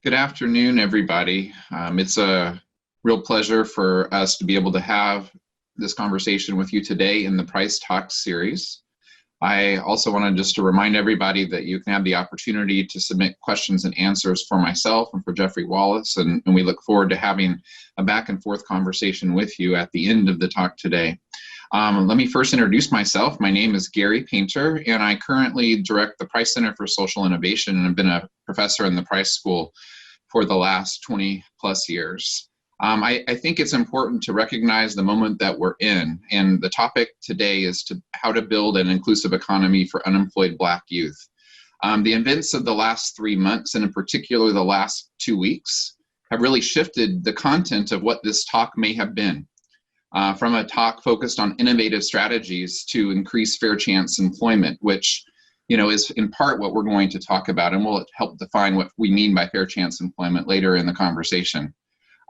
Good afternoon, everybody. It's a real pleasure for us to be able to have this conversation with you today in the Price Talks series. I also wanted just to remind everybody that you can have the opportunity to submit questions and answers for myself and for Jeffery Wallace, and we look forward to having a back and forth conversation with you at the end of the talk today. Let me first introduce myself. My name is Gary Painter, and I currently direct the Price Center for Social Innovation, and I've been a professor in the Price School for the last 20 plus years. I think it's important to recognize the moment that we're in, and the topic today is how to build an inclusive economy for unemployed Black youth. The events of the last 3 months, and in particular the last 2 weeks, have really shifted the content of what this talk may have been. From a talk focused on innovative strategies to increase fair chance employment, which is in part what we're going to talk about, and we'll help define what we mean by fair chance employment later in the conversation,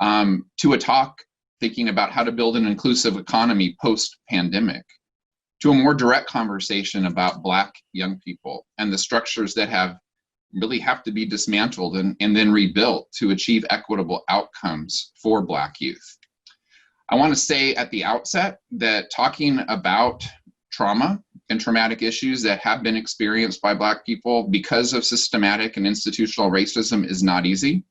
to a talk thinking about how to build an inclusive economy post-pandemic, to a more direct conversation about Black young people and the structures that really have to be dismantled and then rebuilt to achieve equitable outcomes for Black youth. I want to say at the outset that talking about trauma and traumatic issues that have been experienced by Black people because of systematic and institutional racism is not easy.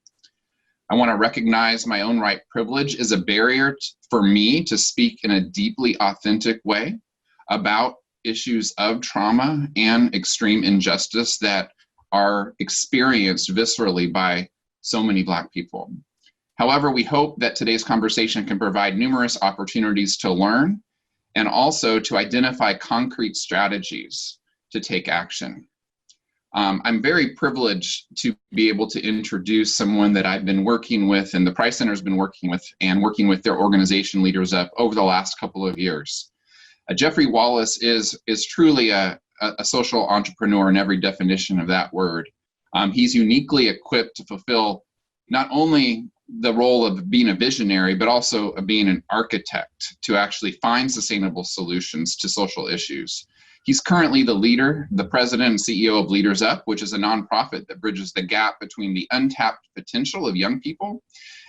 I want to recognize my own right privilege is a barrier for me to speak in a deeply authentic way about issues of trauma and extreme injustice that are experienced viscerally by so many Black people. However, we hope that today's conversation can provide numerous opportunities to learn and also to identify concrete strategies to take action. I'm very privileged to be able to introduce someone that I've been working with and the Price Center's been working with their organization LeadersUp over the last couple of years. Jeffery Wallace is truly a social entrepreneur in every definition of that word. He's uniquely equipped to fulfill not only the role of being a visionary, but also of being an architect to actually find sustainable solutions to social issues. He's currently the president and CEO of LeadersUp, which is a nonprofit that bridges the gap between the untapped potential of young people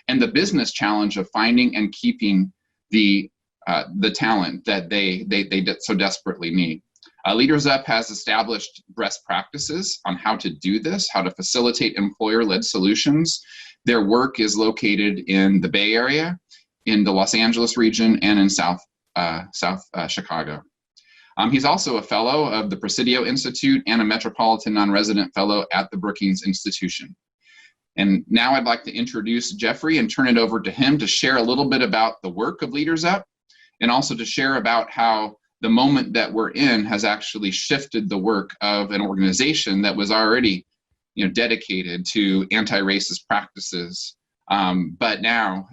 and the business challenge of finding and keeping the talent that they so desperately need. LeadersUp has established best practices on how to do this, how to facilitate employer-led solutions. Their work is located in the Bay Area, in the Los Angeles region, and in South Chicago. He's also a fellow of the Presidio Institute and a Metropolitan Non-Resident Fellow at the Brookings Institution. And now I'd like to introduce Jeffery and turn it over to him to share a little bit about the work of LeadersUp, and also to share about how the moment that we're in has actually shifted the work of an organization that was already dedicated to anti-racist practices, but now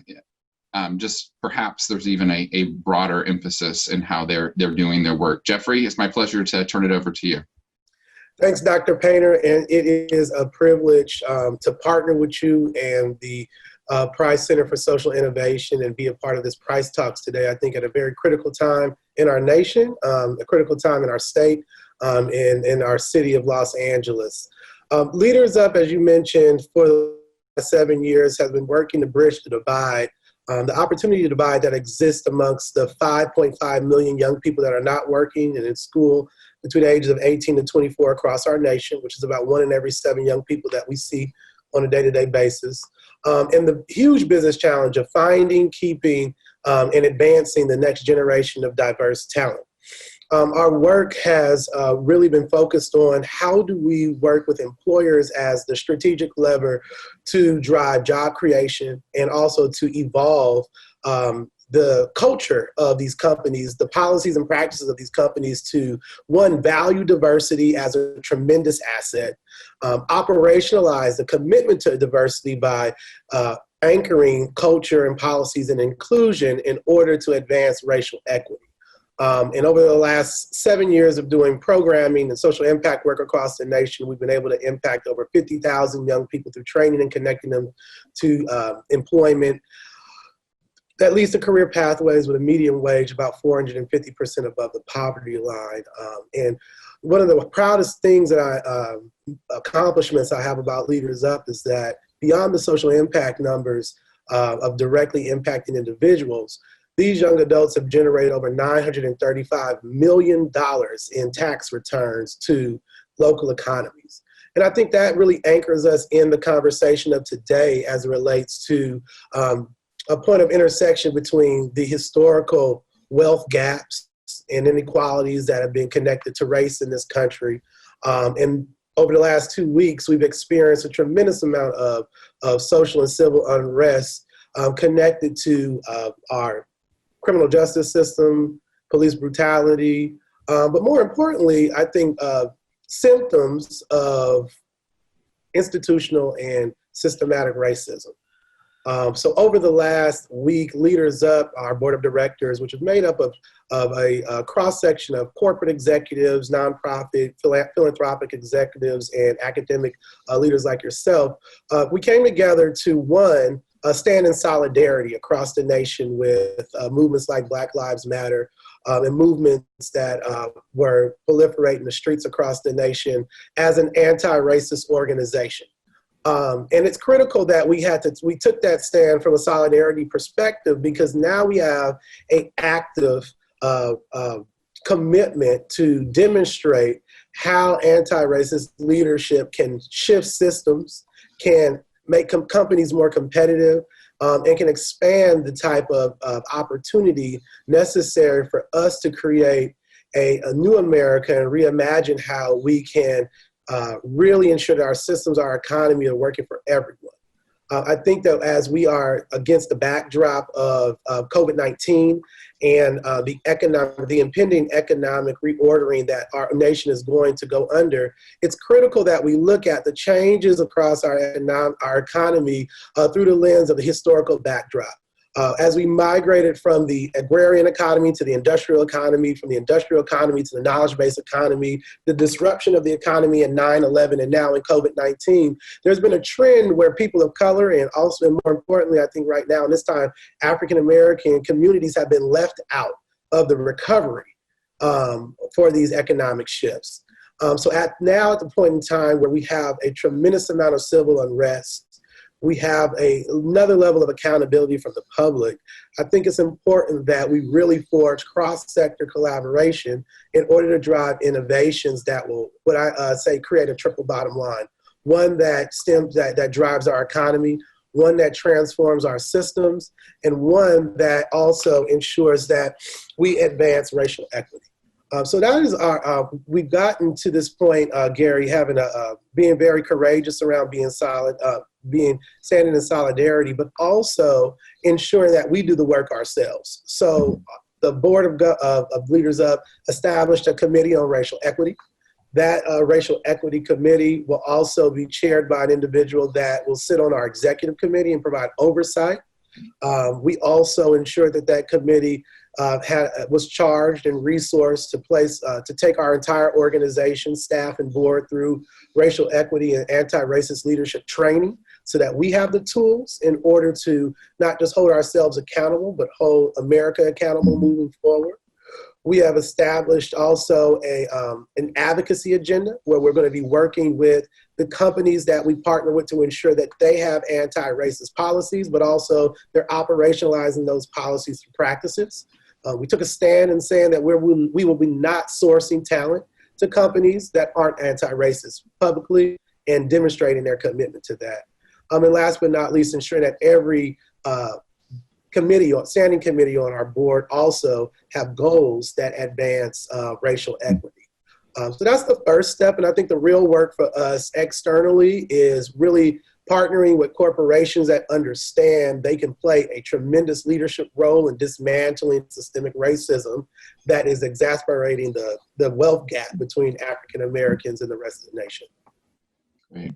just perhaps there's even a broader emphasis in how they're doing their work. Jeffery, it's my pleasure to turn it over to you. Thanks, Dr. Painter, and it is a privilege to partner with you and the Price Center for Social Innovation and be a part of this Price Talks today. I think at a very critical time in our nation, a critical time in our state, and in our city of Los Angeles. LeadersUp, as you mentioned, for the last 7 years has been working to bridge the divide, the opportunity divide that exists amongst the 5.5 million young people that are not working and in school between the ages of 18 and 24 across our nation, which is about 1 in every 7 young people that we see on a day-to-day basis. And the huge business challenge of finding, keeping, and advancing the next generation of diverse talent. Our work has really been focused on how do we work with employers as the strategic lever to drive job creation and also to evolve the culture of these companies, the policies and practices of these companies to, one, value diversity as a tremendous asset, operationalize the commitment to diversity by anchoring culture and policies and inclusion in order to advance racial equity. And over the last 7 years of doing programming and social impact work across the nation, we've been able to impact over 50,000 young people through training and connecting them to employment that leads to career pathways with a median wage about 450% above the poverty line. And one of the proudest things that accomplishments I have about LeadersUp is that beyond the social impact numbers of directly impacting individuals, these young adults have generated over $935 million in tax returns to local economies. And I think that really anchors us in the conversation of today as it relates to a point of intersection between the historical wealth gaps and inequalities that have been connected to race in this country. And over the last 2 weeks, we've experienced a tremendous amount of social and civil unrest connected to our criminal justice system, police brutality, but more importantly, I think symptoms of institutional and systematic racism. So over the last week, LeadersUp, our board of directors, which is made up of a cross-section of corporate executives, nonprofit, philanthropic executives, and academic leaders like yourself, we came together to, one, stand in solidarity across the nation with movements like Black Lives Matter and movements that were proliferating the streets across the nation as an anti-racist organization. And it's critical that we took that stand from a solidarity perspective, because now we have an active commitment to demonstrate how anti-racist leadership can shift systems, can make companies more competitive, and can expand the type of opportunity necessary for us to create a new America and reimagine how we can really ensure that our systems, our economy are working for everyone. I think that as we are against the backdrop of COVID-19 and the impending economic reordering that our nation is going to go under, it's critical that we look at the changes across our economy through the lens of the historical backdrop. As we migrated from the agrarian economy to the industrial economy, from the industrial economy to the knowledge-based economy, the disruption of the economy in 9/11 and now in COVID-19, there's been a trend where people of color and also, and more importantly, I think right now in this time, African-American communities have been left out of the recovery for these economic shifts. So at the point in time where we have a tremendous amount of civil unrest, we have another level of accountability from the public, I think it's important that we really forge cross-sector collaboration in order to drive innovations that will, create a triple bottom line. One that drives our economy, one that transforms our systems, and one that also ensures that we advance racial equity. So that is we've gotten to this point, Gary, being very courageous around being solid, standing in solidarity, but also ensuring that we do the work ourselves. So the board of LeadersUp established a committee on racial equity. That racial equity committee will also be chaired by an individual that will sit on our executive committee and provide oversight. We also ensured that committee was charged and resourced to take our entire organization, staff, and board through racial equity and anti-racist leadership training, so that we have the tools in order to not just hold ourselves accountable, but hold America accountable moving forward. We have established also an advocacy agenda where we're going to be working with the companies that we partner with to ensure that they have anti-racist policies, but also they're operationalizing those policies through practices. We took a stand in saying that we will be not sourcing talent to companies that aren't anti-racist publicly, and demonstrating their commitment to that. And last but not least, ensuring that every standing committee on our board also have goals that advance racial equity. So that's the first step, and I think the real work for us externally is really partnering with corporations that understand they can play a tremendous leadership role in dismantling systemic racism that is exacerbating the wealth gap between African Americans and the rest of the nation. Great.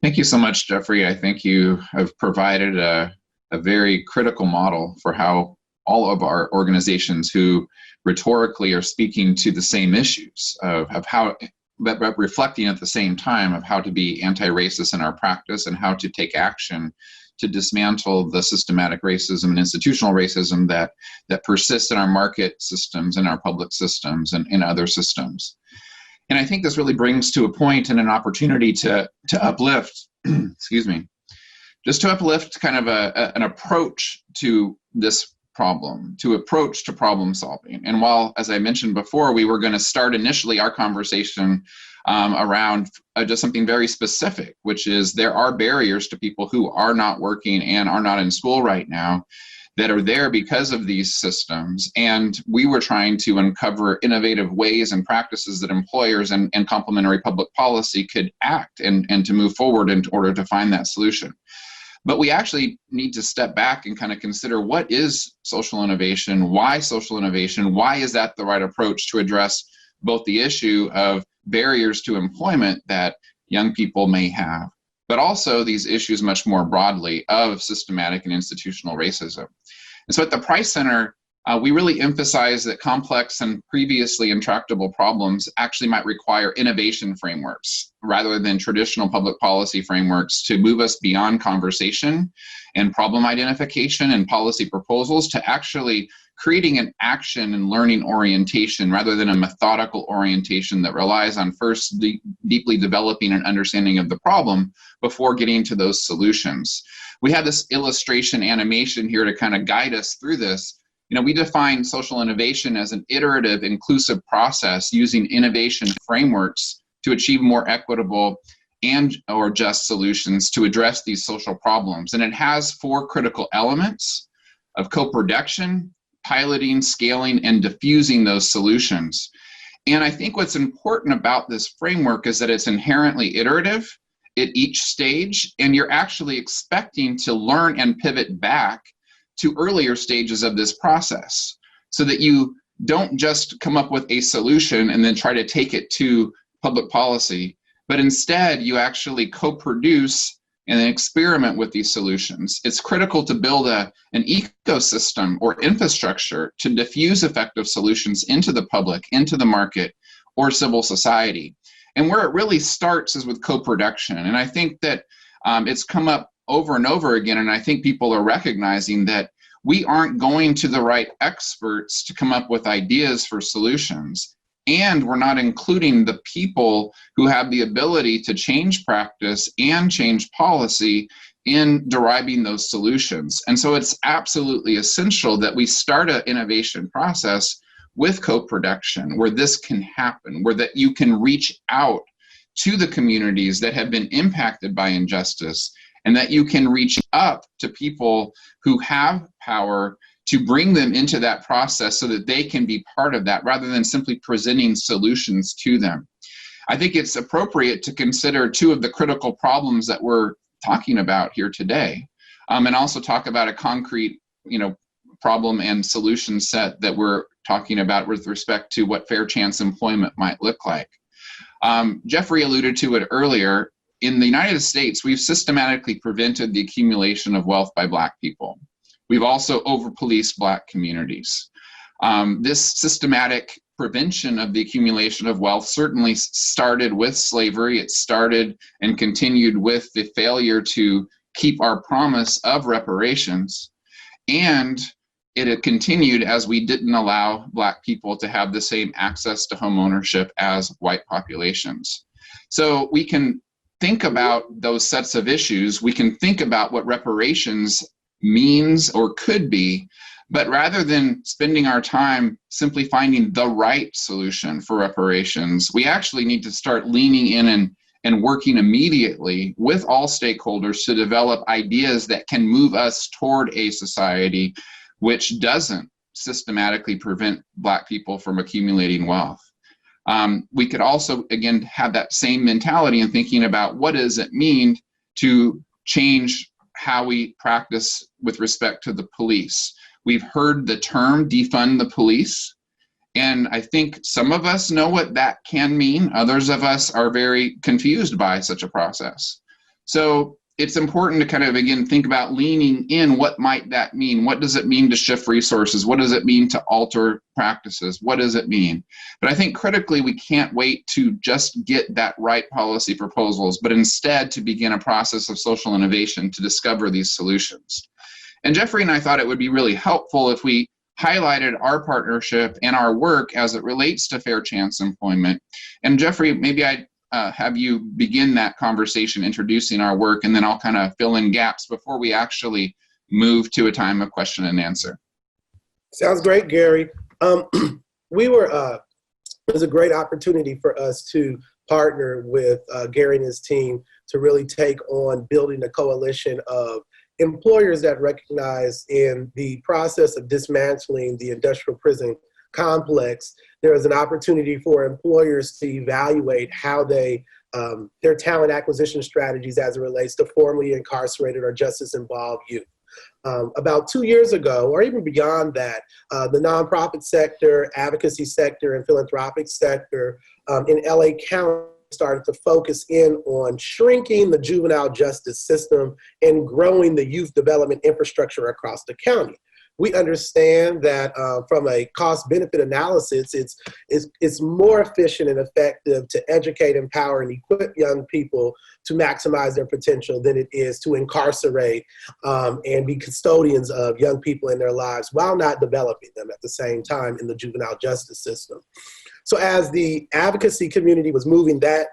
Thank you so much, Jeffrey. I think you have provided a very critical model for how all of our organizations who rhetorically are speaking to the same issues of how, but reflecting at the same time of how to be anti-racist in our practice and how to take action to dismantle the systematic racism and institutional racism that persists in our market systems, in our public systems, and in other systems. And I think this really brings to a point and an opportunity to uplift, excuse me, just to uplift kind of an approach to this problem, to approach to problem solving. And while, as I mentioned before, we were going to start initially our conversation around just something very specific, which is there are barriers to people who are not working and are not in school right now that are there because of these systems. And we were trying to uncover innovative ways and practices that employers and complementary public policy could act and to move forward in order to find that solution. But we actually need to step back and kind of consider, what is social innovation? Why social innovation? Why is that the right approach to address both the issue of barriers to employment that young people may have, but also these issues much more broadly of systematic and institutional racism? And so at the Price Center, we really emphasize that complex and previously intractable problems actually might require innovation frameworks rather than traditional public policy frameworks to move us beyond conversation and problem identification and policy proposals to actually creating an action and learning orientation rather than a methodical orientation that relies on first deeply developing an understanding of the problem before getting to those solutions. We have this illustration animation here to kind of guide us through this. We define social innovation as an iterative, inclusive process using innovation frameworks to achieve more equitable and or just solutions to address these social problems. And it has 4 critical elements of co-production, piloting, scaling, and diffusing those solutions. And I think what's important about this framework is that it's inherently iterative at each stage, and you're actually expecting to learn and pivot back to earlier stages of this process so that you don't just come up with a solution and then try to take it to public policy, but instead you actually co-produce and then experiment with these solutions. It's critical to build an ecosystem or infrastructure to diffuse effective solutions into the public, into the market, or civil society. And where it really starts is with co-production. And I think that it's come up over and over again, and I think people are recognizing that we aren't going to the right experts to come up with ideas for solutions, and we're not including the people who have the ability to change practice and change policy in deriving those solutions. And so it's absolutely essential that we start an innovation process with co-production where this can happen, where that you can reach out to the communities that have been impacted by injustice, and that you can reach up to people who have power to bring them into that process so that they can be part of that rather than simply presenting solutions to them. I think it's appropriate to consider 2 of the critical problems that we're talking about here today, and also talk about a concrete, problem and solution set that we're talking about with respect to what fair chance employment might look like. Jeffrey alluded to it earlier. In the United States, we've systematically prevented the accumulation of wealth by Black people. We've also over-policed Black communities. This systematic prevention of the accumulation of wealth certainly started with slavery. It started and continued with the failure to keep our promise of reparations. And it had continued as we didn't allow Black people to have the same access to home ownership as white populations. So we can think about those sets of issues. We can think about what reparations means or could be, but rather than spending our time simply finding the right solution for reparations, we actually need to start leaning in and working immediately with all stakeholders to develop ideas that can move us toward a society which doesn't systematically prevent Black people from accumulating wealth. We could also, again, have that same mentality in thinking about what does it mean to change how we practice with respect to the police. We've heard the term defund the police, and I think some of us know what that can mean. Others of us are very confused by such a process. So it's important to kind of, again, think about leaning in. What might that mean? What does it mean to shift resources? What does it mean to alter practices? What does it mean? But I think critically, we can't wait to just get that right policy proposals, but instead to begin a process of social innovation to discover these solutions. And Jeffrey and I thought it would be really helpful if we highlighted our partnership and our work as it relates to fair chance employment. And Jeffrey, maybe I'd have you begin that conversation, introducing our work, and then I'll kind of fill in gaps before we actually move to a time of question and answer. Sounds great, Gary. It was a great opportunity for us to partner with Gary and his team to really take on building a coalition of employers that recognize in the process of dismantling the industrial prison complex, there is an opportunity for employers to evaluate how their talent acquisition strategies as it relates to formerly incarcerated or justice-involved youth. About 2 years ago, or even beyond that, the nonprofit sector, advocacy sector, and philanthropic sector in LA County started to focus in on shrinking the juvenile justice system and growing the youth development infrastructure across the county. We understand that from a cost-benefit analysis, it's more efficient and effective to educate, empower, and equip young people to maximize their potential than it is to incarcerate and be custodians of young people in their lives while not developing them at the same time in the juvenile justice system. So as the advocacy community was moving that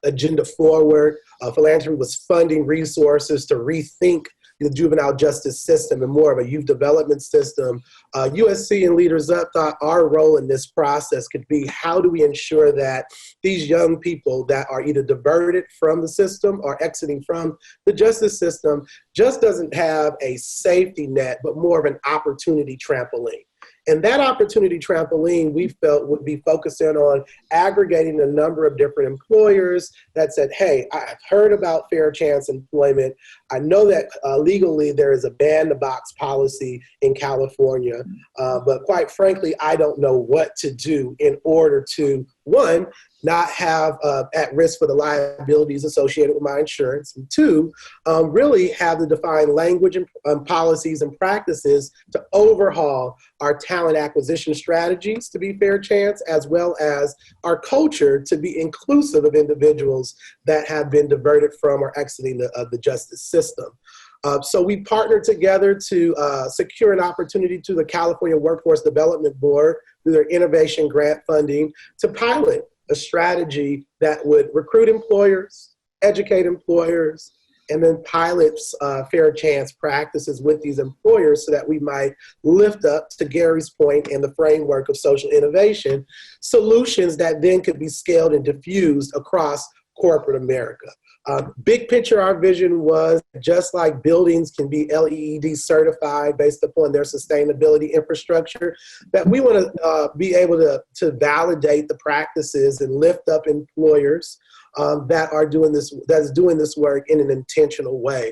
agenda forward, philanthropy was funding resources to rethink the juvenile justice system and more of a youth development system. USC and LeadersUp thought our role in this process could be, how do we ensure that these young people that are either diverted from the system or exiting from the justice system just doesn't have a safety net, but more of an opportunity trampoline. And that opportunity trampoline, we felt, would be focusing on aggregating a number of different employers that said, hey, I've heard about fair chance employment. I know that legally there is a ban-the-box policy in California, but quite frankly, I don't know what to do in order to, one, not have at risk for the liabilities associated with my insurance, and two, really have the defined language and policies and practices to overhaul our talent acquisition strategies to be fair chance, as well as our culture to be inclusive of individuals that have been diverted from or exiting the justice system. So we partnered together to secure an opportunity to the California Workforce Development Board through their innovation grant funding to pilot a strategy that would recruit employers, educate employers, and then pilot fair chance practices with these employers so that we might lift up, to Gary's point, in the framework of social innovation, solutions that then could be scaled and diffused across corporate America. Big picture, our vision was, just like buildings can be LEED certified based upon their sustainability infrastructure, that we want to be able to validate the practices and lift up employers that's doing this work in an intentional way.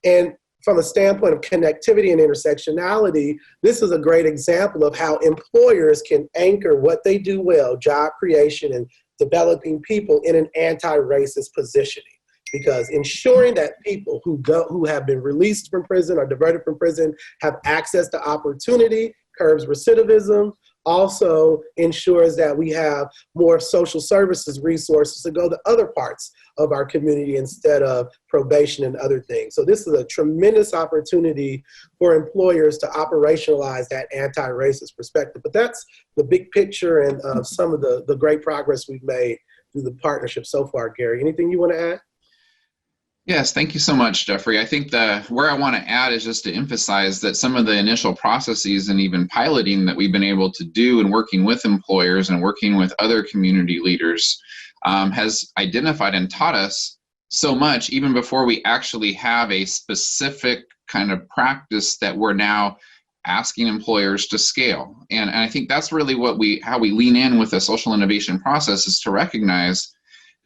And from a standpoint of connectivity and intersectionality, this is a great example of how employers can anchor what they do well, job creation and developing people, in an anti-racist positioning. Because ensuring that people who have been released from prison or diverted from prison have access to opportunity curbs recidivism, also ensures that we have more social services resources to go to other parts of our community instead of probation and other things. So this is a tremendous opportunity for employers to operationalize that anti-racist perspective. But that's the big picture and some of the great progress we've made through the partnership so far. Gary, anything you want to add? Yes, thank you so much, Jeffrey. I think where I want to add is just to emphasize that some of the initial processes and even piloting that we've been able to do in working with employers and working with other community leaders has identified and taught us so much, even before we actually have a specific kind of practice that we're now asking employers to scale. And I think that's really how we lean in with the social innovation process, is to recognize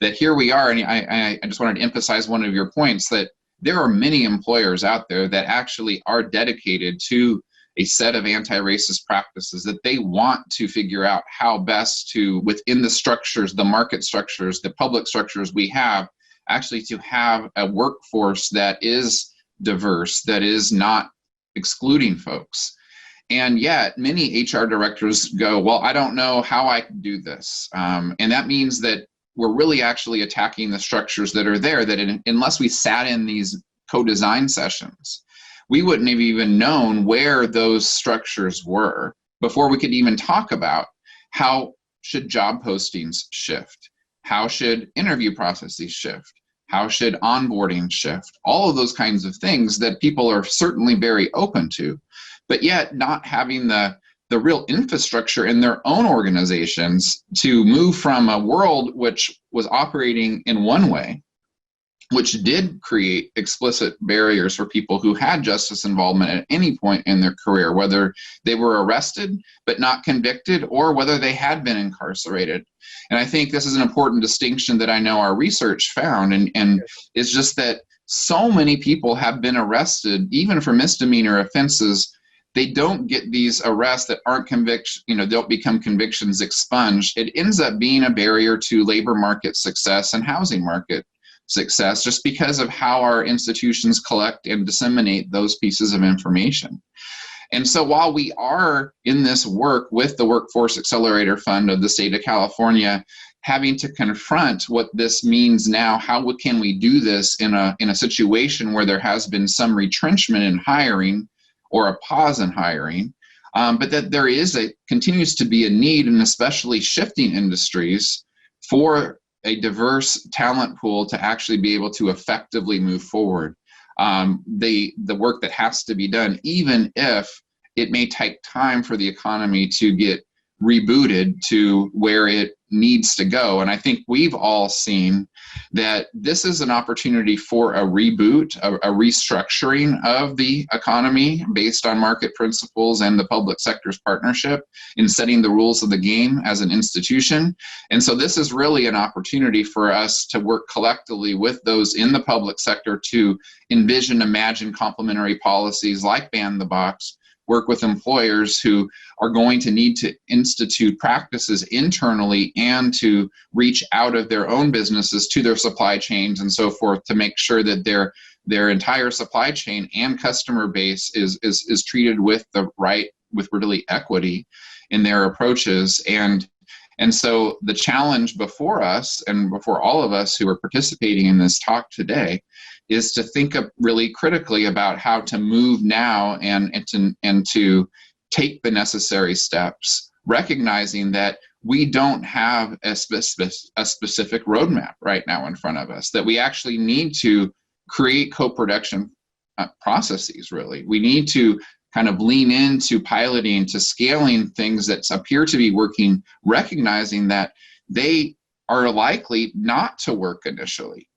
that here we are, and I just wanted to emphasize one of your points, that there are many employers out there that actually are dedicated to a set of anti-racist practices, that they want to figure out how best to, within the structures, the market structures, the public structures we have, actually to have a workforce that is diverse, that is not excluding folks. And yet many HR directors go, well, I don't know how I can do this. And that means that we're really actually attacking the structures that are there, that unless we sat in these co-design sessions, we wouldn't have even known where those structures were before we could even talk about how should job postings shift? How should interview processes shift? How should onboarding shift? All of those kinds of things that people are certainly very open to, but yet not having the real infrastructure in their own organizations to move from a world which was operating in one way, which did create explicit barriers for people who had justice involvement at any point in their career, whether they were arrested but not convicted, or whether they had been incarcerated. And I think this is an important distinction that I know our research found, and it's just that so many people have been arrested, even for misdemeanor offenses. They don't get these arrests that aren't don't become convictions expunged. It ends up being a barrier to labor market success and housing market success, just because of how our institutions collect and disseminate those pieces of information. And so while we are in this work with the Workforce Accelerator Fund of the state of California, having to confront what this means now, how can we do this in a situation where there has been some retrenchment in hiring or a pause in hiring, but that there continues to be a need, and especially shifting industries, for a diverse talent pool to actually be able to effectively move forward. The work that has to be done, even if it may take time for the economy to get rebooted to where it needs to go. And I think we've all seen that this is an opportunity for a reboot, a restructuring of the economy based on market principles and the public sector's partnership in setting the rules of the game as an institution. And so this is really an opportunity for us to work collectively with those in the public sector to imagine complementary policies like Ban the Box, work with employers who are going to need to institute practices internally and to reach out of their own businesses to their supply chains and so forth to make sure that their entire supply chain and customer base is treated with really equity in their approaches. And so the challenge before us and before all of us who are participating in this talk today is to think really critically about how to move now and to take the necessary steps, recognizing that we don't have a specific roadmap right now in front of us, that we actually need to create co-production processes, really. We need to kind of lean into piloting, to scaling things that appear to be working, recognizing that they are likely not to work initially.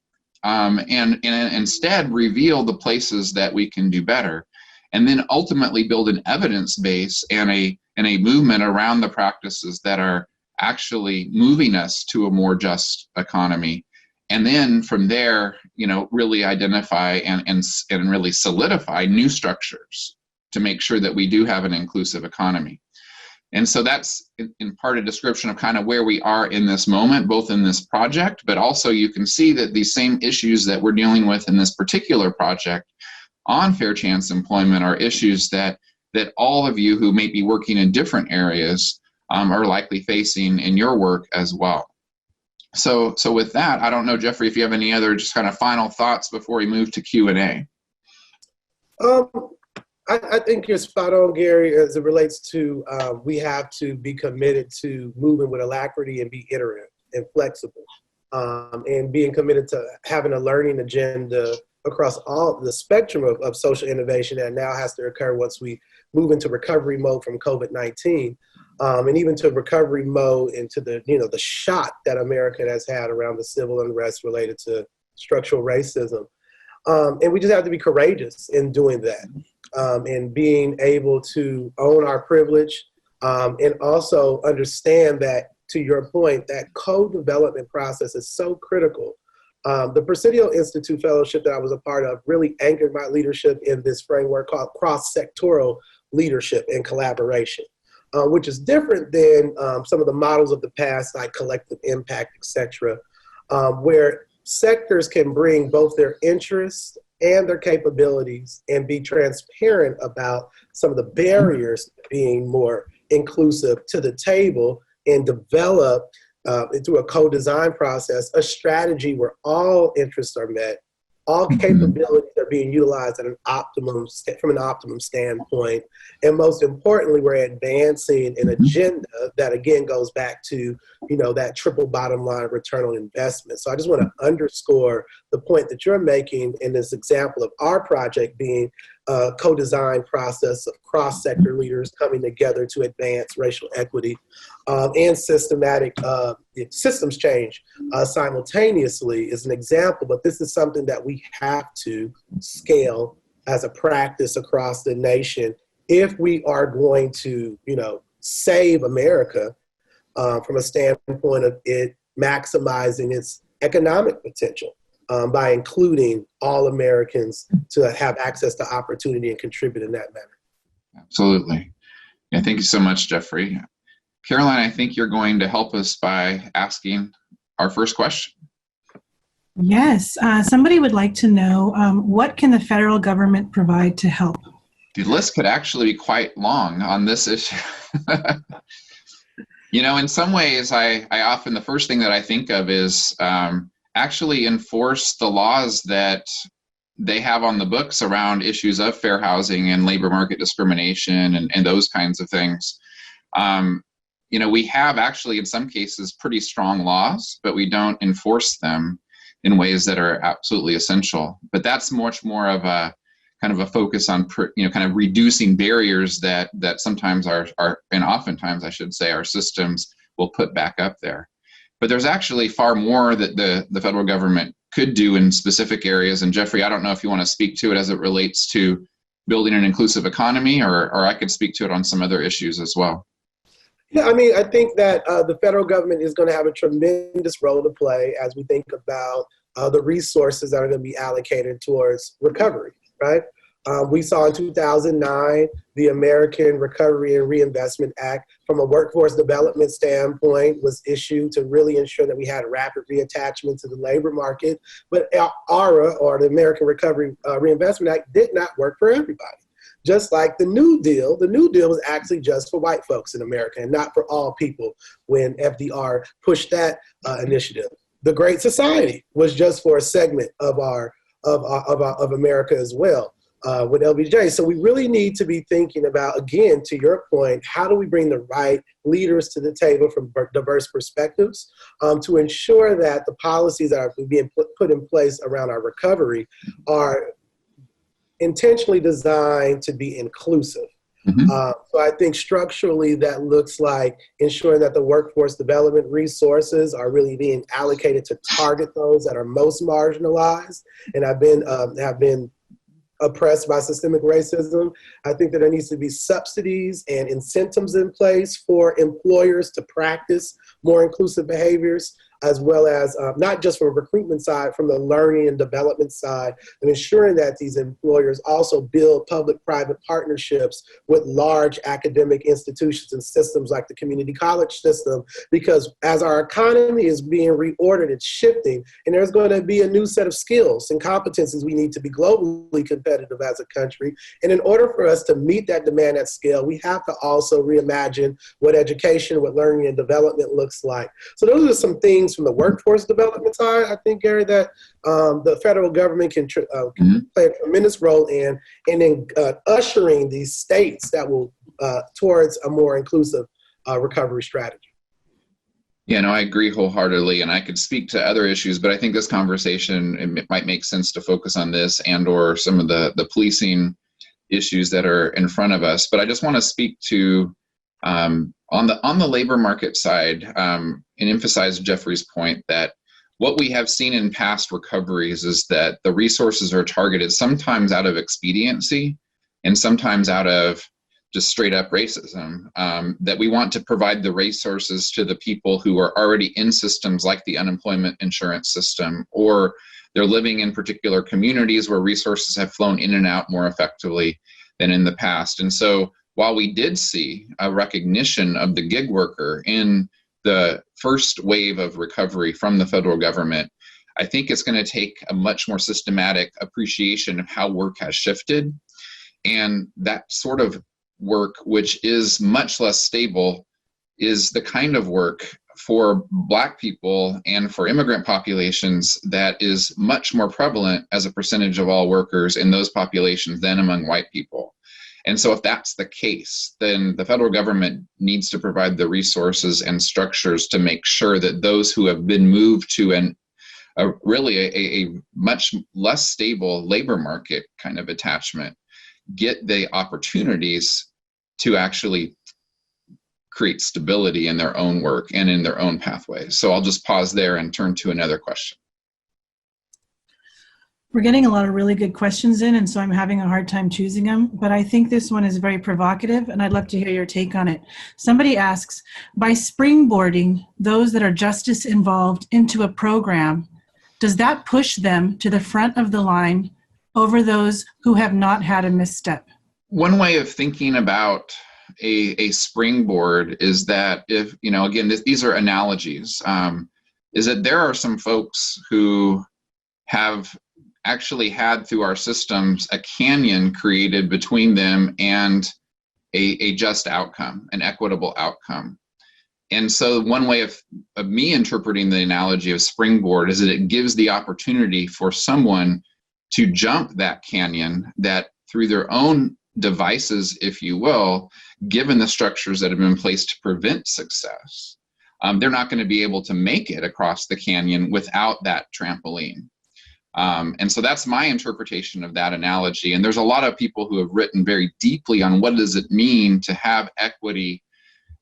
And instead reveal the places that we can do better, and then ultimately build an evidence base and a movement around the practices that are actually moving us to a more just economy. And then from there, really identify and really solidify new structures to make sure that we do have an inclusive economy. And so that's in part a description of kind of where we are in this moment, both in this project, but also you can see that these same issues that we're dealing with in this particular project on fair chance employment are issues that all of you who may be working in different areas are likely facing in your work as well. So with that, I don't know, Jeffrey, if you have any other just kind of final thoughts before we move to Q&A. I think you're spot on, Gary, as it relates to we have to be committed to moving with alacrity and be iterative and flexible, and being committed to having a learning agenda across all the spectrum of social innovation that now has to occur once we move into recovery mode from COVID-19, and even to recovery mode into the shock that America has had around the civil unrest related to structural racism. And we just have to be courageous in doing that. And being able to own our privilege, and also understand that, to your point, that co-development process is so critical. The Presidio Institute Fellowship that I was a part of really anchored my leadership in this framework called cross-sectoral leadership and collaboration, which is different than some of the models of the past, like collective impact, et cetera, where sectors can bring both their interests and their capabilities and be transparent about some of the barriers to being more inclusive to the table, and develop through a co-design process a strategy where all interests are met, All capabilities are being utilized at from an optimum standpoint. And most importantly, we're advancing an agenda that again goes back to, that triple bottom line return on investment. So I just want to underscore the point that you're making in this example of our project being a co-design process of cross-sector leaders coming together to advance racial equity and systematic systems change simultaneously is an example, but this is something that we have to scale as a practice across the nation if we are going to, save America from a standpoint of it maximizing its economic potential by including all Americans to have access to opportunity and contribute in that manner. Absolutely. Yeah, thank you so much, Jeffrey. Caroline, I think you're going to help us by asking our first question. Yes, somebody would like to know, what can the federal government provide to help? The list could actually be quite long on this issue. In some ways, I often, the first thing that I think of is actually enforce the laws that they have on the books around issues of fair housing and labor market discrimination and those kinds of things. We have actually, in some cases, pretty strong laws, but we don't enforce them in ways that are absolutely essential. But that's much more of a kind of a focus on, kind of reducing barriers that sometimes are, and oftentimes I should say, our systems will put back up there. But there's actually far more that the federal government could do in specific areas. And Jeffrey, I don't know if you want to speak to it as it relates to building an inclusive economy, or I could speak to it on some other issues as well. Yeah, I think that the federal government is going to have a tremendous role to play as we think about the resources that are going to be allocated towards recovery, right? We saw in 2009, the American Recovery and Reinvestment Act, from a workforce development standpoint, was issued to really ensure that we had rapid reattachment to the labor market. But ARA, or the American Recovery Reinvestment Act, did not work for everybody. Just like the New Deal was actually just for white folks in America and not for all people when FDR pushed that initiative. The Great Society was just for a segment of America as well with LBJ. So we really need to be thinking about, again, to your point, how do we bring the right leaders to the table from diverse perspectives to ensure that the policies that are being put in place around our recovery are intentionally designed to be inclusive. So I think structurally that looks like ensuring that the workforce development resources are really being allocated to target those that are most marginalized and have been oppressed by systemic racism. I think that there needs to be subsidies and incentives in place for employers to practice more inclusive behaviors, as well as not just from the recruitment side, from the learning and development side, and ensuring that these employers also build public-private partnerships with large academic institutions and systems like the community college system, because as our economy is being reordered, it's shifting, and there's going to be a new set of skills and competencies we need to be globally competitive as a country. And in order for us to meet that demand at scale, we have to also reimagine what education, what learning and development looks like. So those are some things from the workforce development side, I think, Gary, that the federal government can play a tremendous role in ushering these states that will towards a more inclusive recovery strategy. Yeah, no, I agree wholeheartedly, and I could speak to other issues, but I think this conversation, it might make sense to focus on this and or some of the policing issues that are in front of us. But I just want to speak to on the labor market side, and emphasize Jeffrey's point that what we have seen in past recoveries is that the resources are targeted sometimes out of expediency and sometimes out of just straight up racism, that we want to provide the resources to the people who are already in systems like the unemployment insurance system, or they're living in particular communities where resources have flown in and out more effectively than in the past. And so while we did see a recognition of the gig worker in the first wave of recovery from the federal government, I think it's going to take a much more systematic appreciation of how work has shifted. And that sort of work, which is much less stable, is the kind of work for Black people and for immigrant populations, that is much more prevalent as a percentage of all workers in those populations than among white people. And so if that's the case, then the federal government needs to provide the resources and structures to make sure that those who have been moved to a much less stable labor market kind of attachment get the opportunities to actually create stability in their own work and in their own pathways. So I'll just pause there and turn to another question. We're getting a lot of really good questions in, and so I'm having a hard time choosing them, but I think this one is very provocative, and I'd love to hear your take on it. Somebody asks, by springboarding those that are justice involved into a program, does that push them to the front of the line over those who have not had a misstep? One way of thinking about a springboard is that if, again, these are analogies, is that there are some folks who have actually had through our systems a canyon created between them and a just outcome, an equitable outcome. And so one way of me interpreting the analogy of springboard is that it gives the opportunity for someone to jump that canyon that through their own devices, if you will, given the structures that have been placed to prevent success, they're not going to be able to make it across the canyon without that trampoline. And so that's my interpretation of that analogy. And there's a lot of people who have written very deeply on what does it mean to have equity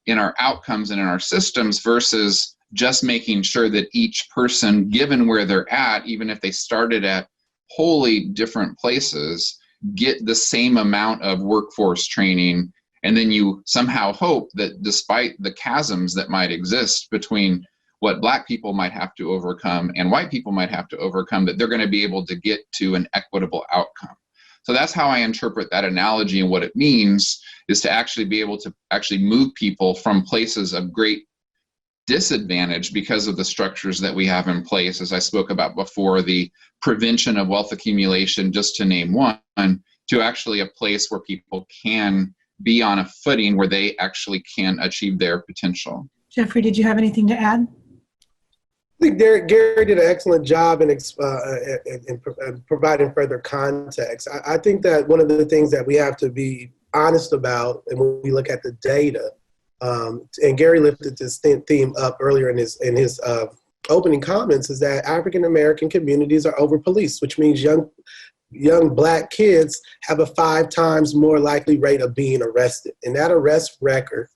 in our outcomes and in our systems versus just making sure that each person, given where they're at, even if they started at wholly different places, get the same amount of workforce training. And then you somehow hope that despite the chasms that might exist between what Black people might have to overcome and white people might have to overcome, that they're going to be able to get to an equitable outcome. So that's how I interpret that analogy, and what it means is to actually be able to actually move people from places of great disadvantage because of the structures that we have in place, as I spoke about before, the prevention of wealth accumulation, just to name one, to actually a place where people can be on a footing where they actually can achieve their potential. Jeffrey, did you have anything to add? I think Gary did an excellent job in providing further context. I think that one of the things that we have to be honest about, and when we look at the data, and Gary lifted this theme up earlier in his opening comments, is that African American communities are over-policed, which means young Black kids have a 5 times more likely rate of being arrested. And that arrest record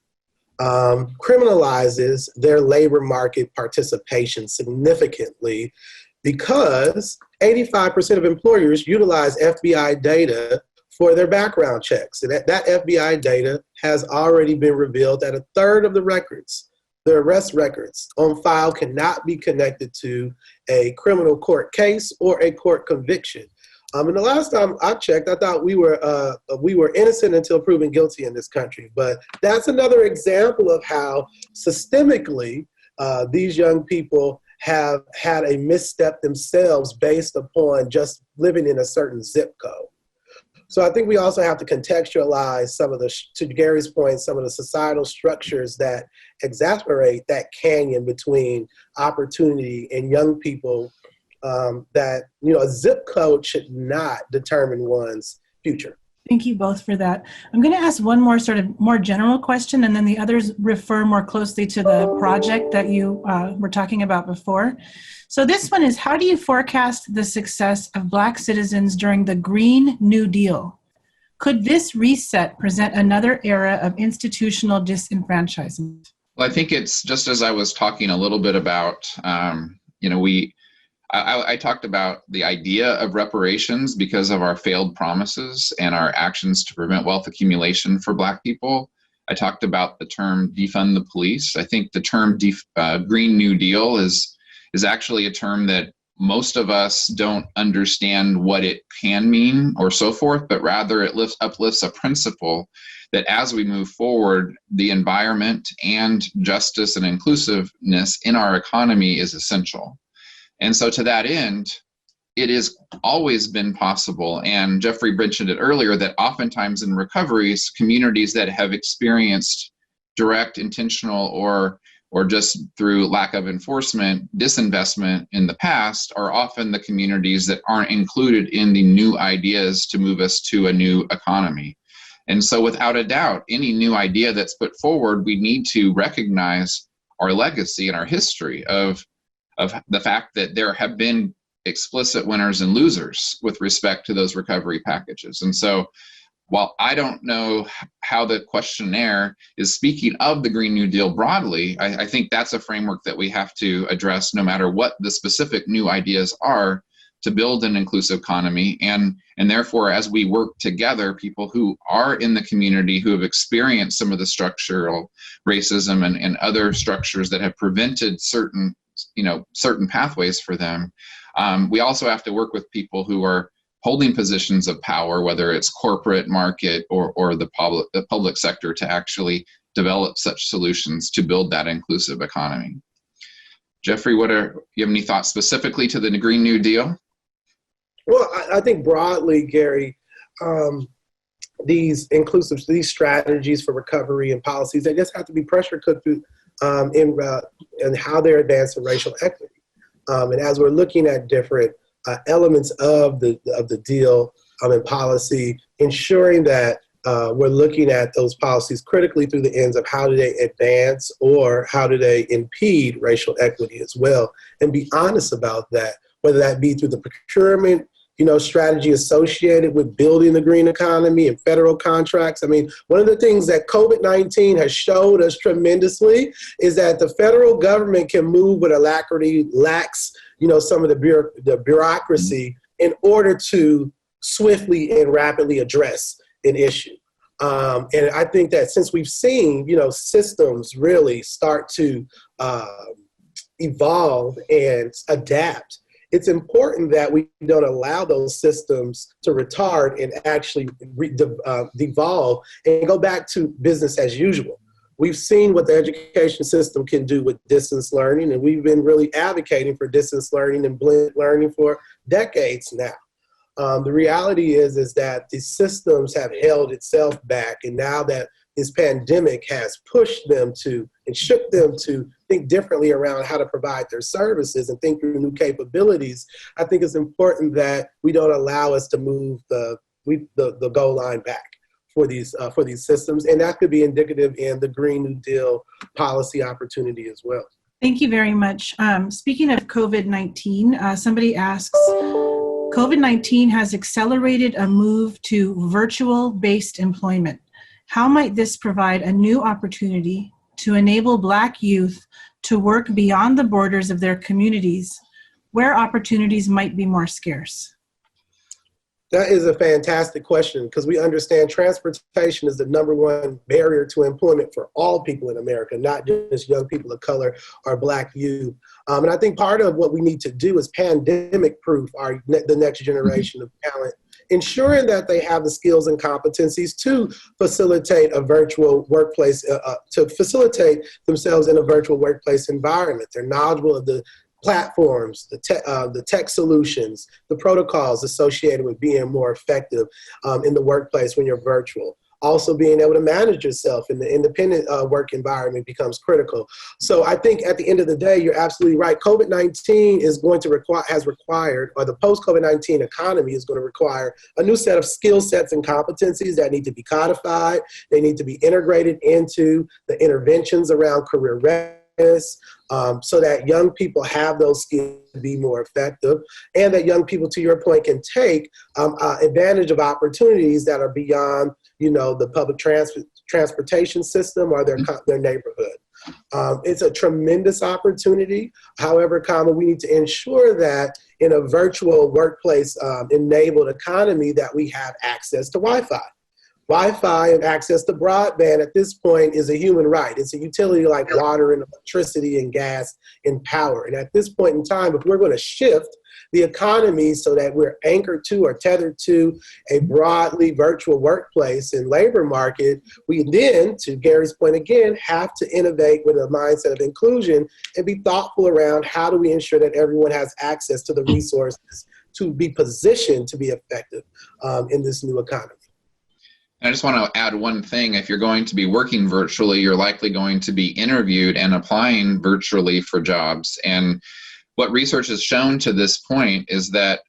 criminalizes their labor market participation significantly, because 85% of employers utilize FBI data for their background checks. And that FBI data has already been revealed that 1/3 of the records, the arrest records on file, cannot be connected to a criminal court case or a court conviction. And the last time I checked, I thought we were innocent until proven guilty in this country. But that's another example of how systemically these young people have had a misstep themselves based upon just living in a certain zip code. So I think we also have to contextualize some of the, to Gary's point, some of the societal structures that exacerbate that canyon between opportunity and young people. That, a zip code should not determine one's future. Thank you both for that. I'm going to ask one more sort of more general question, and then the others refer more closely to the project that you were talking about before. So this one is, how do you forecast the success of Black citizens during the Green New Deal? Could this reset present another era of institutional disenfranchisement? Well, I think it's just as I was talking a little bit about, I talked about the idea of reparations because of our failed promises and our actions to prevent wealth accumulation for Black people. I talked about the term defund the police. I think the term Green New Deal is actually a term that most of us don't understand what it can mean or so forth, but rather it uplifts a principle that as we move forward, the environment and justice and inclusiveness in our economy is essential. And so to that end, it has always been possible, and Jeffrey mentioned it earlier, that oftentimes in recoveries, communities that have experienced direct, intentional, or or just through lack of enforcement, disinvestment in the past, are often the communities that aren't included in the new ideas to move us to a new economy. And so without a doubt, any new idea that's put forward, we need to recognize our legacy and our history of the fact that there have been explicit winners and losers with respect to those recovery packages. And so while I don't know how the questionnaire is speaking of the Green New Deal broadly, I think that's a framework that we have to address no matter what the specific new ideas are to build an inclusive economy. And therefore, as we work together, people who are in the community who have experienced some of the structural racism and other structures that have prevented certain pathways for them, we also have to work with people who are holding positions of power, whether it's corporate, market, or the public sector, to actually develop such solutions to build that inclusive economy. Jeffrey, you have any thoughts specifically to the Green New Deal? Well, I think broadly, Gary, these strategies for recovery and policies, they just have to be pressure cooked through in how they're advancing racial equity. And as we're looking at different elements of the deal and policy, ensuring that we're looking at those policies critically through the ends of how do they advance or how do they impede racial equity as well, and be honest about that, whether that be through the procurement strategy associated with building the green economy and federal contracts. I mean, one of the things that COVID-19 has showed us tremendously is that the federal government can move with alacrity, lax, some of the bureaucracy in order to swiftly and rapidly address an issue. And I think that since we've seen, systems really start to evolve and adapt, it's important that we don't allow those systems to retard and actually devolve and go back to business as usual. We've seen what the education system can do with distance learning, and we've been really advocating for distance learning and blended learning for decades now. The reality is that these systems have held itself back, and now that this pandemic has pushed them to and shook them to think differently around how to provide their services and think through new capabilities, I think it's important that we don't allow us to move the goal line back for these systems, and that could be indicative in the Green New Deal policy opportunity as well. Thank you very much. Speaking of COVID-19, somebody asks, COVID-19 has accelerated a move to virtual-based employment. How might this provide a new opportunity to enable Black youth to work beyond the borders of their communities, where opportunities might be more scarce? That is a fantastic question, because we understand transportation is the #1 barrier to employment for all people in America, not just young people of color or Black youth. And I think part of what we need to do is pandemic-proof the next generation of talent, ensuring that they have the skills and competencies to facilitate a virtual workplace, to facilitate themselves in a virtual workplace environment. They're knowledgeable of the platforms, the tech solutions, the protocols associated with being more effective in the workplace when you're virtual. Also being able to manage yourself in the independent work environment becomes critical. So I think at the end of the day, you're absolutely right. COVID-19 is going to has required, or the post-COVID-19 economy is going to require a new set of skill sets and competencies that need to be codified. They need to be integrated into the interventions around career readiness, so that young people have those skills to be more effective, and that young people, to your point, can take advantage of opportunities that are beyond, the public transportation system or their neighborhood. It's a tremendous opportunity. However, we need to ensure that in a virtual workplace enabled economy that we have access to Wi-Fi. Wi-Fi and access to broadband at this point is a human right. It's a utility like water and electricity and gas and power. And at this point in time, if we're going to shift the economy so that we're anchored to or tethered to a broadly virtual workplace and labor market, we then, to Gary's point again, have to innovate with a mindset of inclusion and be thoughtful around how do we ensure that everyone has access to the resources to be positioned to be effective in this new economy. I just want to add one thing. If you're going to be working virtually, you're likely going to be interviewed and applying virtually for jobs. And what research has shown to this point is that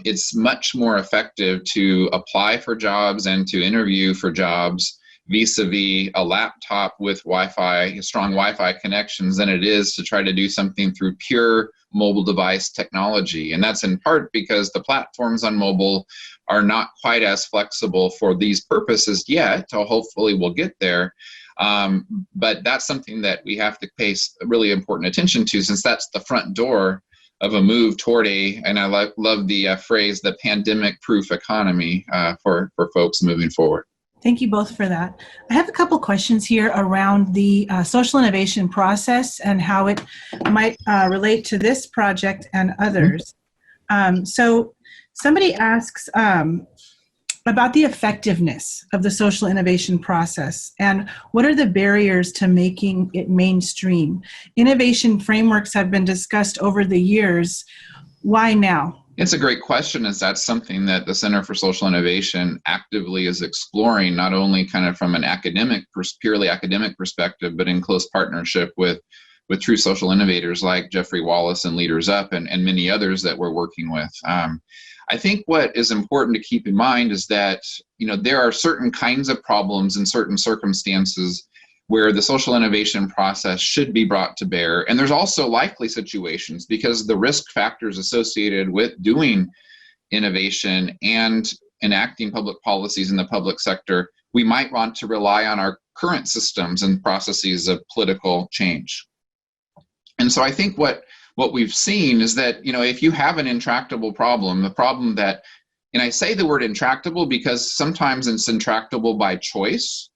it's much more effective to apply for jobs and to interview for jobs vis-a-vis a laptop with Wi-Fi, strong Wi-Fi connections, than it is to try to do something through pure mobile device technology. And that's in part because the platforms on mobile are not quite as flexible for these purposes yet. Hopefully we'll get there. But that's something that we have to pay really important attention to, since that's the front door of a move toward and I love the phrase, the pandemic-proof economy for folks moving forward. Thank you both for that. I have a couple questions here around the social innovation process and how it might relate to this project and others. So somebody asks about the effectiveness of the social innovation process and what are the barriers to making it mainstream? Innovation frameworks have been discussed over the years. Why now? It's a great question, as that's something that the Center for Social Innovation actively is exploring, not only kind of from an purely academic perspective, but in close partnership with true social innovators like Jeffery Wallace and LeadersUp and many others that we're working with. I think what is important to keep in mind is that, there are certain kinds of problems in certain circumstances where the social innovation process should be brought to bear. And there's also likely situations, because the risk factors associated with doing innovation and enacting public policies in the public sector, we might want to rely on our current systems and processes of political change. And so I think what we've seen is that, if you have an intractable problem, the problem that, and I say the word intractable because sometimes it's intractable by choice,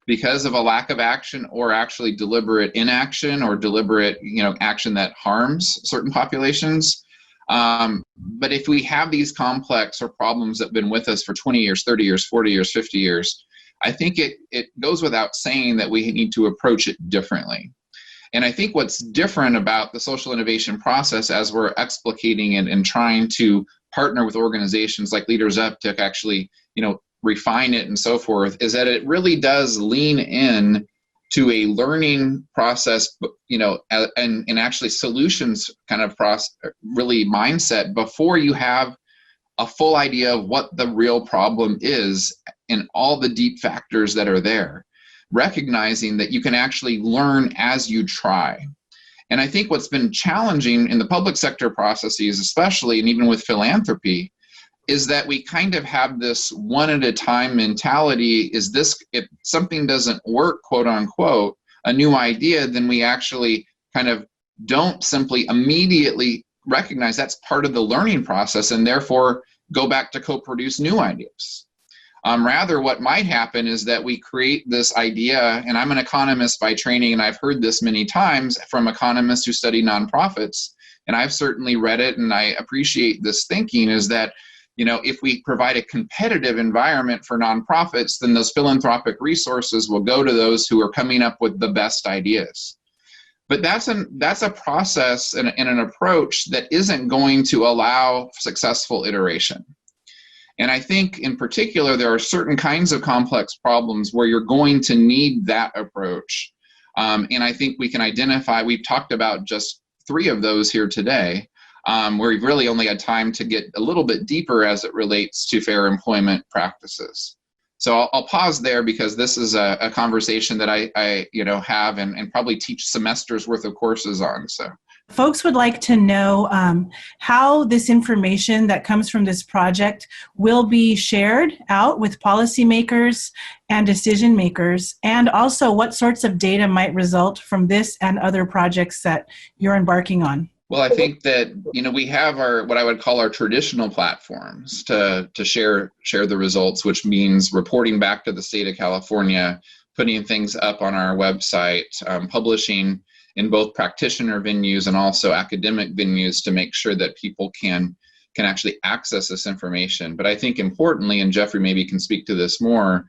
because of a lack of action or actually deliberate inaction or deliberate, action that harms certain populations. But if we have these complex or problems that have been with us for 20 years, 30 years, 40 years, 50 years, I think it goes without saying that we need to approach it differently. And I think what's different about the social innovation process as we're explicating it and trying to partner with organizations like LeadersUp to actually, refine it and so forth, is that it really does lean in to a learning process, and actually solutions kind of really mindset before you have a full idea of what the real problem is and all the deep factors that are there, recognizing that you can actually learn as you try. And I think what's been challenging in the public sector processes, especially, and even with philanthropy, is that we kind of have this one at a time mentality. If something doesn't work, quote unquote, a new idea, then we actually kind of don't simply immediately recognize that's part of the learning process and therefore go back to co-produce new ideas. Rather, what might happen is that we create this idea, and I'm an economist by training, and I've heard this many times from economists who study nonprofits, and I've certainly read it, and I appreciate this thinking, is that if we provide a competitive environment for nonprofits, then those philanthropic resources will go to those who are coming up with the best ideas. But that's a process and an approach that isn't going to allow successful iteration. And I think in particular, there are certain kinds of complex problems where you're going to need that approach. And I think we can identify, we've talked about just 3 of those here today, where we've really only had time to get a little bit deeper as it relates to fair employment practices. So I'll pause there because this is a conversation that I have and probably teach semesters worth of courses on. So folks would like to know how this information that comes from this project will be shared out with policymakers and decision makers, and also what sorts of data might result from this and other projects that you're embarking on. Well, I think that, we have what I would call our traditional platforms to share the results, which means reporting back to the state of California, putting things up on our website, publishing in both practitioner venues and also academic venues to make sure that people can actually access this information. But I think importantly, and Jeffrey maybe can speak to this more,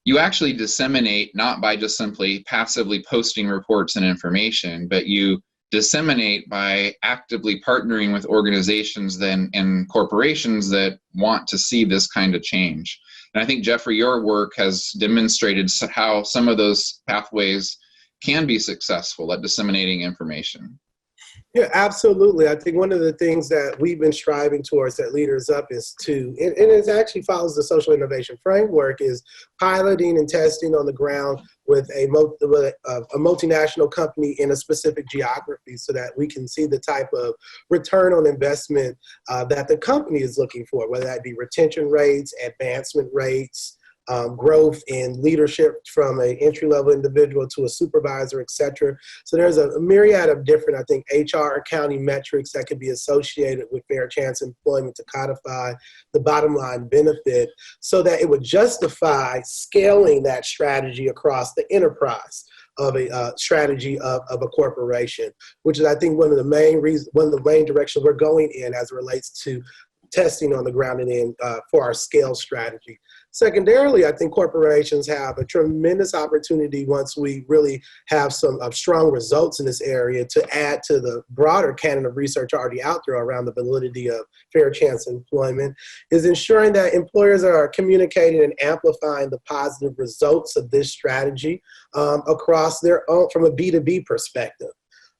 you actually disseminate not by just simply passively posting reports and information, but you disseminate by actively partnering with organizations and corporations that want to see this kind of change. And I think, Jeffrey, your work has demonstrated how some of those pathways can be successful at disseminating information. Yeah, absolutely. I think one of the things that we've been striving towards at LeadersUp is to, and it actually follows the social innovation framework, is piloting and testing on the ground with a multinational company in a specific geography so that we can see the type of return on investment that the company is looking for, whether that be retention rates, advancement rates, growth in leadership from an entry-level individual to a supervisor, et cetera. So there's a myriad of different, I think, HR accounting metrics that could be associated with fair chance employment to codify the bottom line benefit so that it would justify scaling that strategy across the enterprise of a strategy of a corporation, which is, I think, one of the main directions we're going in as it relates to testing on the ground and in for our scale strategy. Secondarily, I think corporations have a tremendous opportunity once we really have some strong results in this area to add to the broader canon of research already out there around the validity of fair chance employment, is ensuring that employers are communicating and amplifying the positive results of this strategy across their own, from a B2B perspective.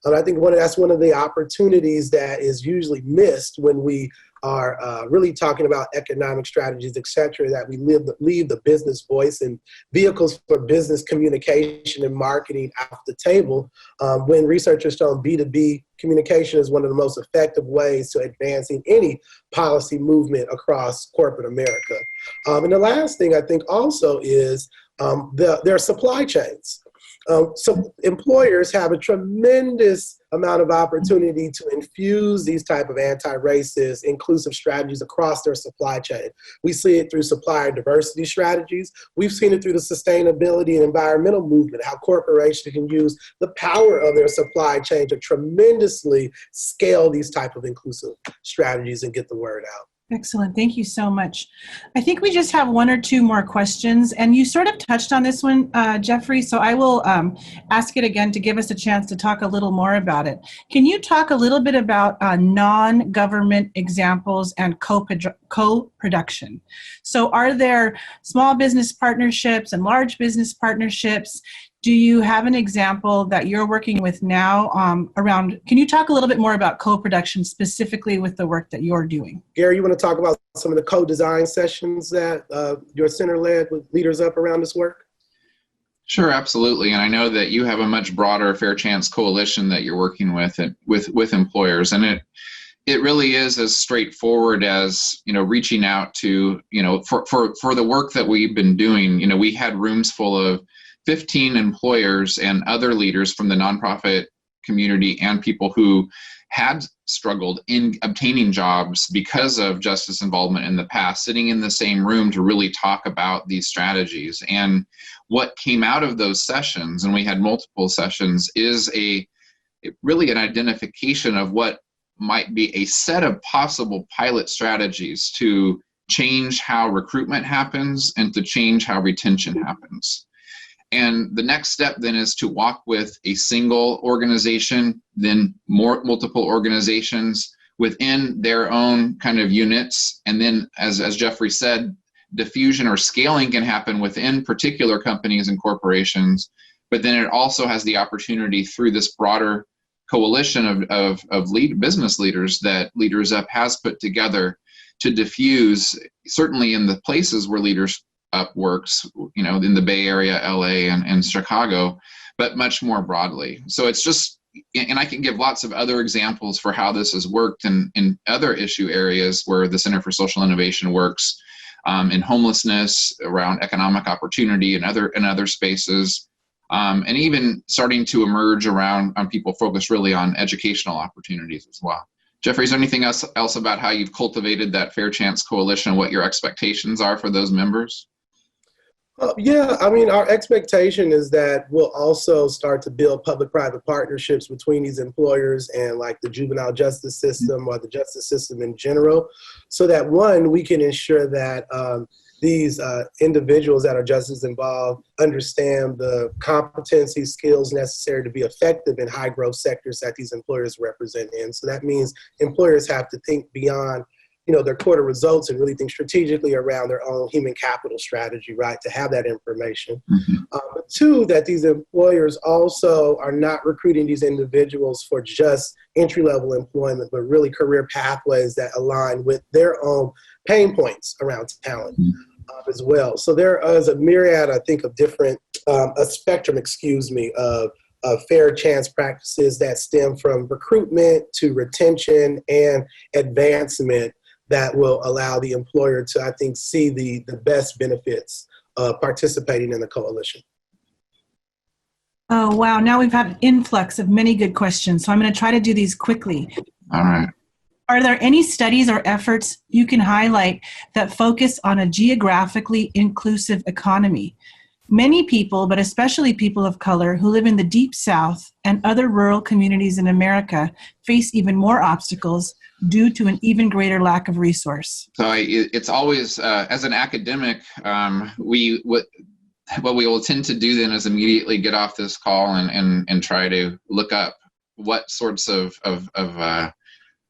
And I think that's one of the opportunities that is usually missed when we are really talking about economic strategies, et cetera, that we leave the business voice and vehicles for business communication and marketing off the table when research has shown B2B communication is one of the most effective ways to advancing any policy movement across corporate America. And the last thing I think also is their supply chains. So employers have a tremendous amount of opportunity to infuse these type of anti-racist, inclusive strategies across their supply chain. We see it through supplier diversity strategies. We've seen it through the sustainability and environmental movement, how corporations can use the power of their supply chain to tremendously scale these type of inclusive strategies and get the word out. Excellent. Thank you so much. I think we just have one or two more questions, and you sort of touched on this one, Jeffrey, so I will ask it again to give us a chance to talk a little more about it. Can you talk a little bit about non-government examples and co-production? So are there small business partnerships and large business partnerships? Do you have an example that you're working with now around, can you talk a little bit more about co-production specifically with the work that you're doing? Gary, you want to talk about some of the co-design sessions that your center led with LeadersUp around this work? Sure, absolutely. And I know that you have a much broader Fair Chance Coalition that you're working with employers. And it really is as straightforward as, reaching out to, for the work that we've been doing. We had rooms full of 15 employers and other leaders from the nonprofit community and people who had struggled in obtaining jobs because of justice involvement in the past, sitting in the same room to really talk about these strategies. And what came out of those sessions, and we had multiple sessions, is really an identification of what might be a set of possible pilot strategies to change how recruitment happens and to change how retention happens. And the next step then is to walk with a single organization, then multiple organizations within their own kind of units. And then, as Jeffrey said, diffusion or scaling can happen within particular companies and corporations, but then it also has the opportunity through this broader coalition of business leaders that LeadersUp has put together to diffuse, certainly in the places where LeadersUp works, in the Bay Area, LA, and Chicago, but much more broadly. So it's just, and I can give lots of other examples for how this has worked in other issue areas where the Center for Social Innovation works, in homelessness, around economic opportunity, and other spaces, and even starting to emerge around people focused really on educational opportunities as well. Jeffrey, is there anything else about how you've cultivated that Fair Chance Coalition and what your expectations are for those members? Yeah, our expectation is that we'll also start to build public-private partnerships between these employers and like the juvenile justice system or the justice system in general, so that one, we can ensure that these individuals that are justice involved understand the competency, skills necessary to be effective in high growth sectors that these employers represent in. So that means employers have to think beyond their quarter results and really think strategically around their own human capital strategy, right, to have that information. But two, that these employers also are not recruiting these individuals for just entry-level employment, but really career pathways that align with their own pain points around talent as well. So there is a myriad, I think, of different, a spectrum, of fair chance practices that stem from recruitment to retention and advancement that will allow the employer to, I think, see the best benefits of participating in the coalition. Oh, wow. Now we've had an influx of many good questions, so I'm going to try to do these quickly. All right. Are there any studies or efforts you can highlight that focus on a geographically inclusive economy? Many people, but especially people of color who live in the Deep South and other rural communities in America, face even more obstacles due to an even greater lack of resource. So it's always, as an academic, what we will tend to do then is immediately get off this call and try to look up what sorts of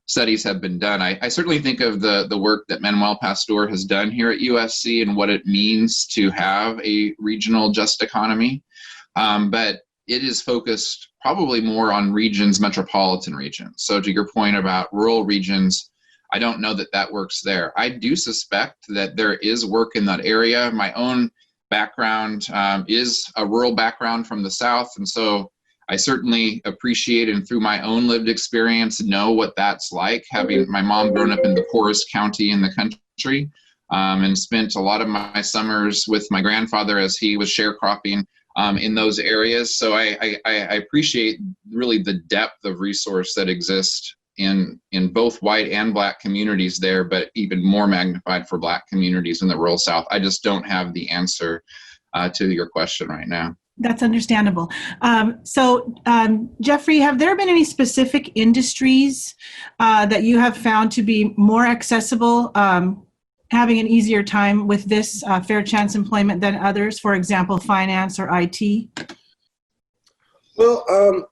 studies have been done. I certainly think of the work that Manuel Pastor has done here at USC and what it means to have a regional just economy. But it is focused probably more on regions, metropolitan regions. So to your point about rural regions, I don't know that works there. I do suspect that there is work in that area. My own background is a rural background from the South, and so I certainly appreciate and through my own lived experience know what that's like, having my mom grown up in the poorest county in the country and spent a lot of my summers with my grandfather as he was sharecropping in those areas. So I appreciate really the depth of resource that exists in both white and Black communities there, but even more magnified for Black communities in the rural South. I just don't have the answer to your question right now. That's understandable. Jeffrey, have there been any specific industries that you have found to be more accessible, having an easier time with this fair chance employment than others, for example, finance or IT? Well,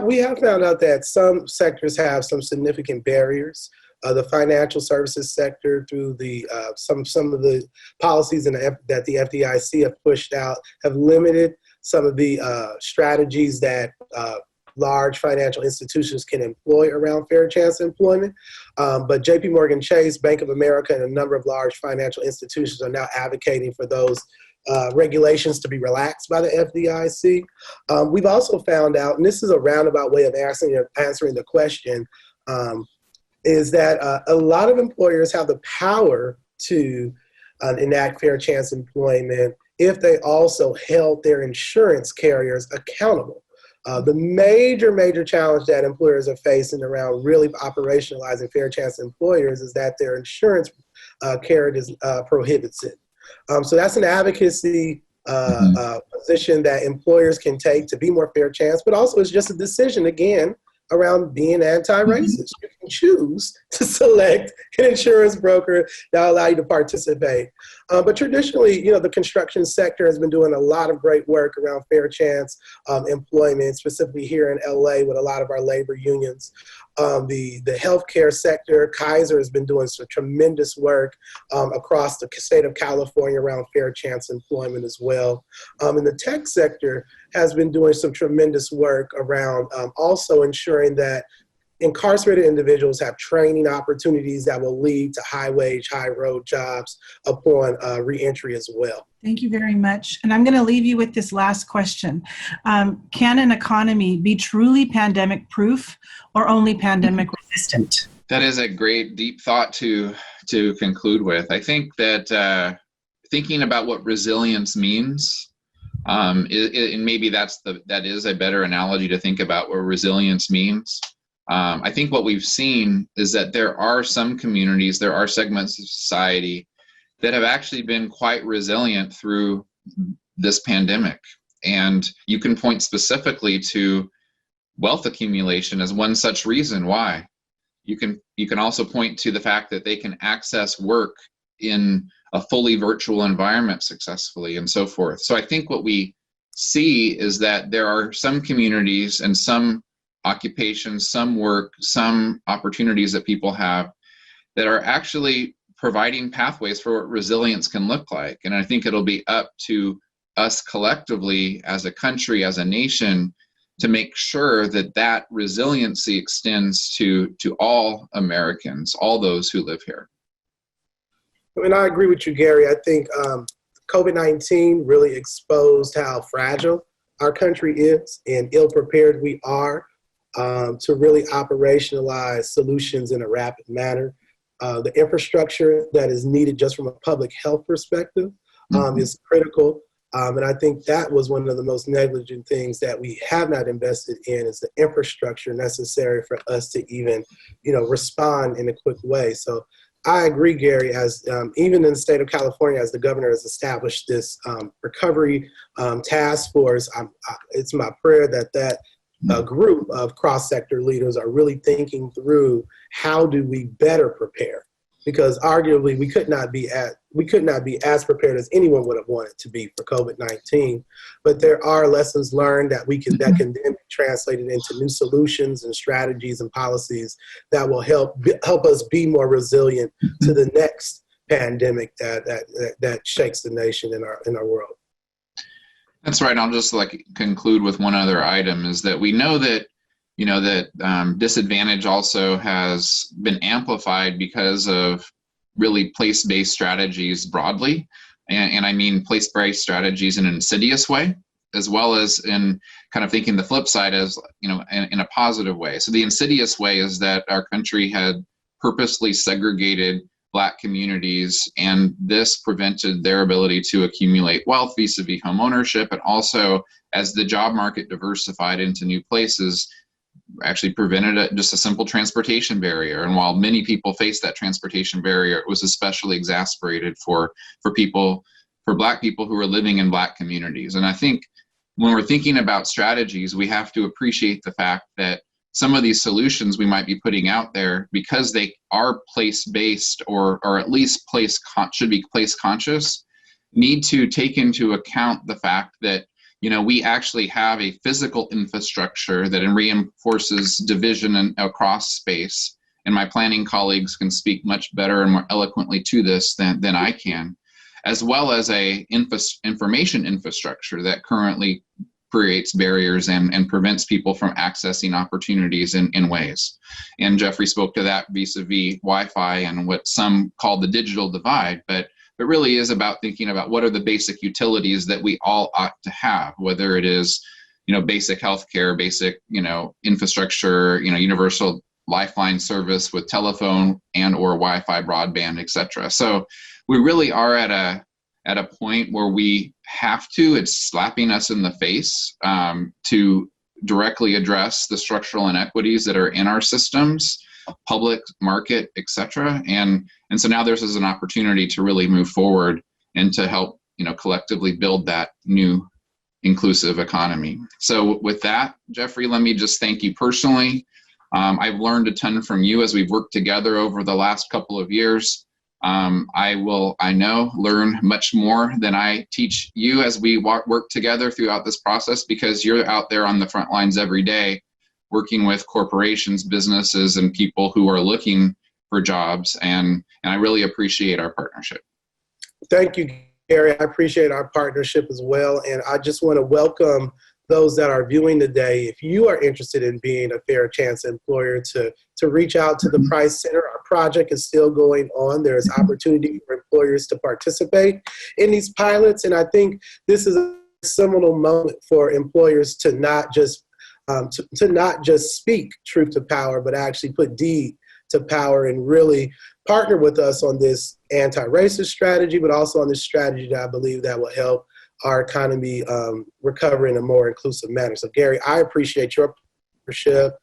we have found out that some sectors have some significant barriers. The financial services sector, through the some of the policies that the FDIC have pushed out, have limited some of the strategies that large financial institutions can employ around fair chance employment. But JP Morgan Chase, Bank of America, and a number of large financial institutions are now advocating for those regulations to be relaxed by the FDIC. We've also found out, and this is a roundabout way of answering the question, is that a lot of employers have the power to enact fair chance employment if they also held their insurance carriers accountable. The major challenge that employers are facing around really operationalizing fair chance employers is that their insurance carrier prohibits it. So that's an advocacy position that employers can take to be more fair chance, but also it's just a decision, again, around being anti-racist. You can choose to select an insurance broker that will allow you to participate. But traditionally, the construction sector has been doing a lot of great work around fair chance employment, specifically here in LA with a lot of our labor unions. The healthcare sector, Kaiser has been doing some tremendous work across the state of California around fair chance employment as well. And the tech sector has been doing some tremendous work around also ensuring that incarcerated individuals have training opportunities that will lead to high-wage, high-road jobs upon reentry as well. Thank you very much. And I'm going to leave you with this last question. Can an economy be truly pandemic-proof or only pandemic-resistant? That is a great, deep thought to conclude with. I think that thinking about what resilience means, and maybe that is a better analogy to think about what resilience means. I think what we've seen is that there are some communities, there are segments of society that have actually been quite resilient through this pandemic. And you can point specifically to wealth accumulation as one such reason why. You can also point to the fact that they can access work in a fully virtual environment successfully and so forth. So I think what we see is that there are some communities and some occupations, some work, some opportunities that people have that are actually providing pathways for what resilience can look like. And I think it'll be up to us collectively as a country, as a nation, to make sure that that resiliency extends to all Americans, all those who live here. And I agree with you, Gary. I think COVID-19 really exposed how fragile our country is and ill-prepared we are to really operationalize solutions in a rapid manner. The infrastructure that is needed just from a public health perspective is critical. And I think that was one of the most negligent things that we have not invested in, is the infrastructure necessary for us to even, respond in a quick way. So I agree, Gary, as even in the state of California, as the governor has established this recovery task force, it's my prayer that group of cross-sector leaders are really thinking through how do we better prepare, because arguably we could not be as prepared as anyone would have wanted to be for COVID-19. But there are lessons learned that can then be translated into new solutions and strategies and policies that will help us be more resilient to the next pandemic that shakes the nation in our world. That's right. I'll just conclude with one other item, is that we know that disadvantage also has been amplified because of really place-based strategies broadly. And I mean place-based strategies in an insidious way, as well as in kind of thinking the flip side as, in a positive way. So the insidious way is that our country had purposely segregated Black communities, and this prevented their ability to accumulate wealth vis-a-vis home ownership. And also, as the job market diversified into new places, actually prevented just a simple transportation barrier. And while many people face that transportation barrier, it was especially exacerbated for Black people who are living in Black communities. And I think when we're thinking about strategies, we have to appreciate the fact that some of these solutions we might be putting out there, because they are place-based or at least should be place-conscious, need to take into account the fact that we actually have a physical infrastructure that reinforces division across space. And my planning colleagues can speak much better and more eloquently to this than I can, as well as a information infrastructure that currently creates barriers and prevents people from accessing opportunities in ways. And Jeffrey spoke to that vis-a-vis Wi-Fi and what some call the digital divide, but it really is about thinking about what are the basic utilities that we all ought to have, whether it is, basic healthcare, basic, infrastructure, universal lifeline service with telephone and or Wi-Fi, broadband, etc. So we really are at a point where we have to, it's slapping us in the face to directly address the structural inequities that are in our systems, public, market, etc. And so now there's an opportunity to really move forward and to help, collectively build that new inclusive economy. So with that, Jeffrey, let me just thank you personally. I've learned a ton from you as we've worked together over the last couple of years. I know, learn much more than I teach you as we work together throughout this process, because you're out there on the front lines every day, working with corporations, businesses, and people who are looking for jobs. And I really appreciate our partnership. Thank you, Gary. I appreciate our partnership as well. And I just want to welcome those that are viewing today. If you are interested in being a fair chance employer, to reach out to the Price Center. Our project is still going on. There's opportunity for employers to participate in these pilots. And I think this is a seminal moment for employers to not just speak truth to power, but actually put deed to power and really partner with us on this anti-racist strategy, but also on this strategy that I believe that will help our economy recover in a more inclusive manner. So Gary, I appreciate your partnership.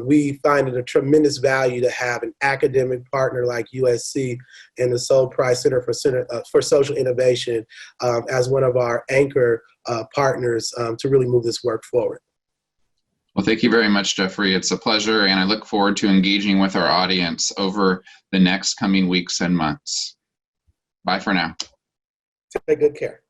We find it a tremendous value to have an academic partner like USC and the Seoul Price Center for Social Innovation as one of our anchor partners to really move this work forward. Well, thank you very much, Jeffrey. It's a pleasure, and I look forward to engaging with our audience over the next coming weeks and months. Bye for now. Take good care.